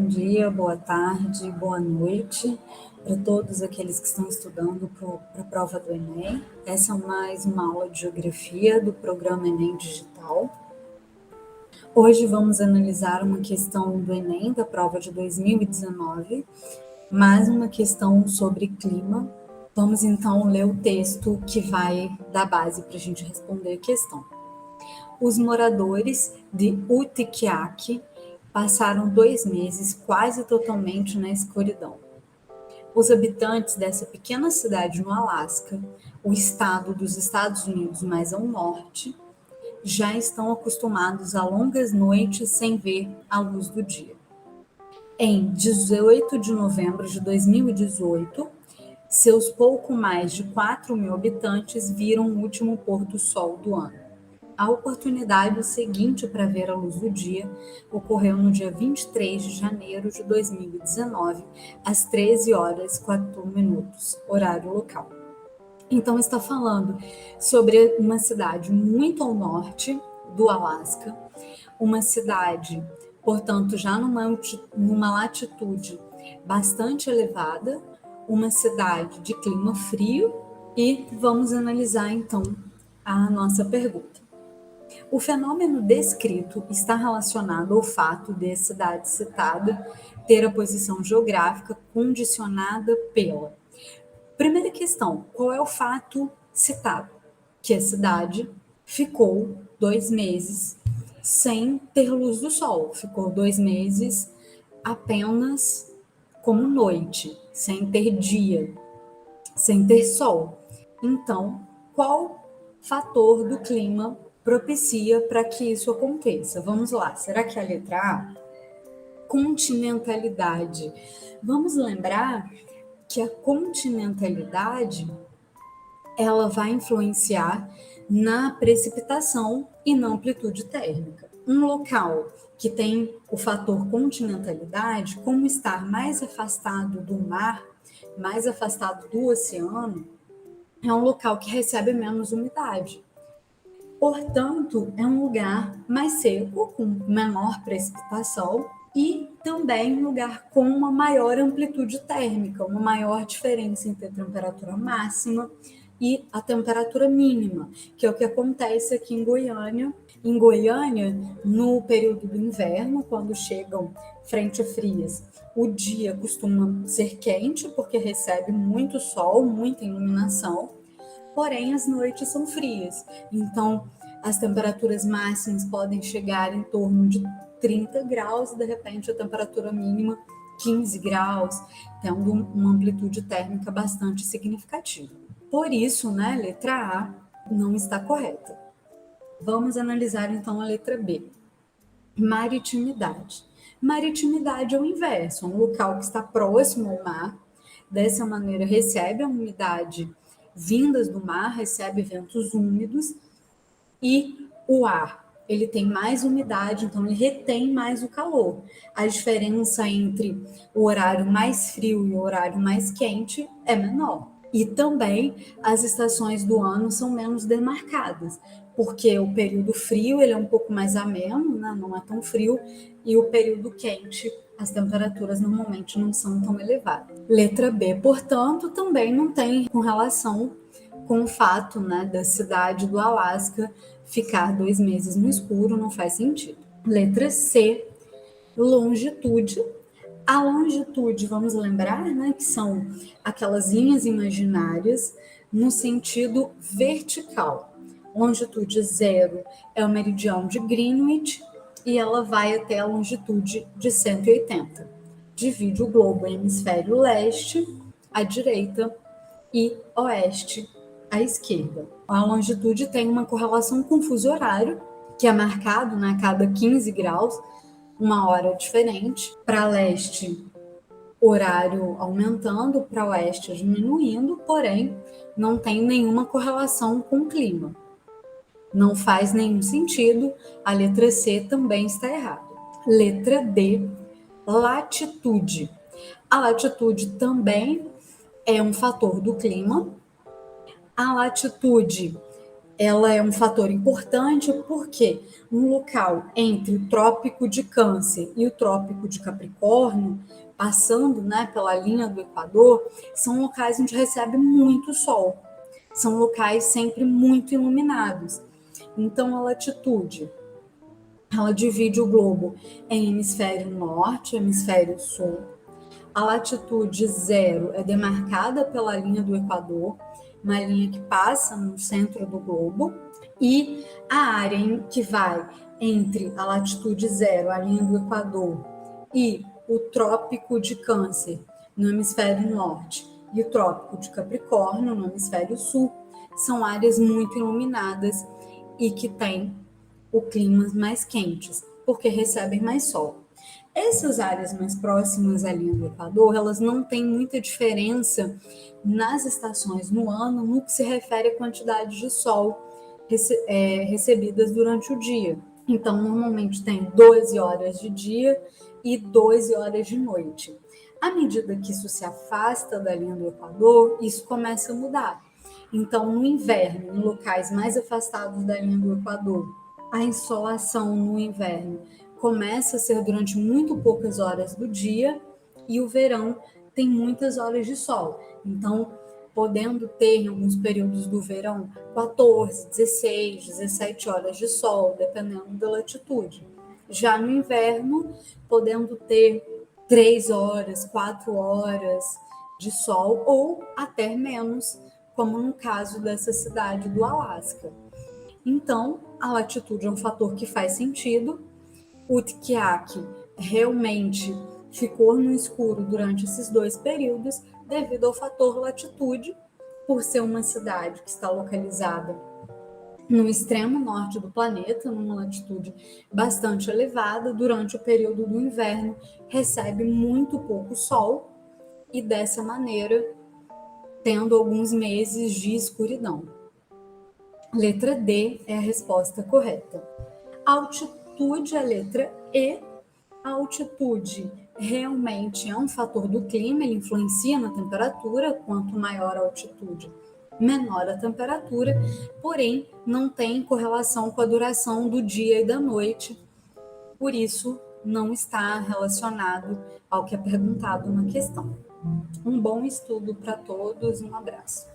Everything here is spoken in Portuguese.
dia, boa tarde, boa noite para todos aqueles que estão estudando para a prova do Enem. Essa é mais uma aula de Geografia do programa Enem Digital. Hoje vamos analisar uma questão do Enem da prova de 2019, mais uma questão sobre clima. Vamos então ler o texto que vai dar base para a gente responder a questão. Os moradores de Utiquiaque passaram 2 meses quase totalmente na escuridão. Os habitantes dessa pequena cidade no Alasca, o estado dos Estados Unidos mais ao norte, já estão acostumados a longas noites sem ver a luz do dia. Em 18 de novembro de 2018, seus pouco mais de 4.000 habitantes viram o último pôr do sol do ano. A oportunidade seguinte para ver a luz do dia ocorreu no dia 23 de janeiro de 2019, às 13 horas e 4 minutos, horário local. Então, está falando sobre uma cidade muito ao norte do Alasca, uma cidade, portanto, já numa latitude bastante elevada, uma cidade de clima frio, e vamos analisar, então, a nossa pergunta. O fenômeno descrito está relacionado ao fato de a cidade citada ter a posição geográfica condicionada pela... Primeira questão, qual é o fato citado? Que a cidade ficou 2 meses sem ter luz do sol, ficou 2 meses apenas como noite, sem ter dia, sem ter sol. Então, qual fator do clima propicia para que isso aconteça? Vamos lá, será que é a letra A? Continentalidade. Vamos lembrar que a continentalidade ela vai influenciar na precipitação e na amplitude térmica. Um local que tem o fator continentalidade, como estar mais afastado do mar, mais afastado do oceano, é um local que recebe menos umidade. Portanto, é um lugar mais seco, com menor precipitação, e também um lugar com uma maior amplitude térmica, uma maior diferença entre a temperatura máxima e a temperatura mínima, que é o que acontece aqui em Goiânia. Em Goiânia, no período do inverno, quando chegam frentes frias, o dia costuma ser quente, porque recebe muito sol, muita iluminação, porém as noites são frias, então as temperaturas máximas podem chegar em torno de 30 graus e de repente a temperatura mínima 15 graus, tendo uma amplitude térmica bastante significativa. Por isso, né, a letra A não está correta. Vamos analisar então a letra B. Maritimidade. Maritimidade é o inverso, um local que está próximo ao mar, dessa maneira recebe a umidade vindas do mar, recebe ventos úmidos, e o ar ele tem mais umidade, então ele retém mais o calor. A diferença entre o horário mais frio e o horário mais quente é menor. E também as estações do ano são menos demarcadas, porque o período frio ele é um pouco mais ameno, né? Não é tão frio, e o período quente as temperaturas normalmente não são tão elevadas. Letra B, portanto, também não tem com relação com o fato, né, da cidade do Alasca ficar 2 meses no escuro, não faz sentido. Letra C, longitude. A longitude, vamos lembrar, né, que são aquelas linhas imaginárias no sentido vertical. Longitude 0 é o meridiano de Greenwich e ela vai até a longitude de 180. Divide o globo em hemisfério leste, à direita, e oeste, à esquerda. A longitude tem uma correlação com o fuso horário, que é marcado, né, a cada 15 graus, uma hora diferente. Para leste, horário aumentando, para oeste diminuindo, porém não tem nenhuma correlação com o clima. Não faz nenhum sentido, a letra C também está errada. Letra D, latitude. A latitude também é um fator do clima. A latitude ela é um fator importante porque um local entre o Trópico de Câncer e o Trópico de Capricórnio, passando, né, pela linha do Equador, são locais onde recebe muito sol. São locais sempre muito iluminados. Então, a latitude, ela divide o globo em hemisfério norte e hemisfério sul. A latitude zero é demarcada pela linha do Equador, uma linha que passa no centro do globo, e a área que vai entre a latitude zero, a linha do Equador, e o Trópico de Câncer, no hemisfério norte, e o Trópico de Capricórnio, no hemisfério sul, são áreas muito iluminadas e que têm o clima mais quentes, porque recebem mais sol. Essas áreas mais próximas à linha do Equador, elas não têm muita diferença nas estações no ano no que se refere à quantidade de sol recebidas durante o dia. Então, normalmente tem 12 horas de dia e 12 horas de noite. À medida que isso se afasta da linha do Equador, isso começa a mudar. Então, no inverno, em locais mais afastados da linha do Equador, a insolação no inverno começa a ser durante muito poucas horas do dia e o verão tem muitas horas de sol. Então, podendo ter em alguns períodos do verão 14, 16, 17 horas de sol, dependendo da latitude. Já no inverno, podendo ter 3 horas, 4 horas de sol ou até menos, como no caso dessa cidade do Alasca. Então, a latitude é um fator que faz sentido. Utqiagvik realmente ficou no escuro durante esses 2 períodos devido ao fator latitude, por ser uma cidade que está localizada no extremo norte do planeta, numa latitude bastante elevada. Durante o período do inverno, recebe muito pouco sol e, dessa maneira, tendo alguns meses de escuridão. Letra D é a resposta correta. Altitude é a letra E. A altitude realmente é um fator do clima, ele influencia na temperatura. Quanto maior a altitude, menor a temperatura, porém não tem correlação com a duração do dia e da noite, por isso não está relacionado ao que é perguntado na questão. Um bom estudo para todos, um abraço.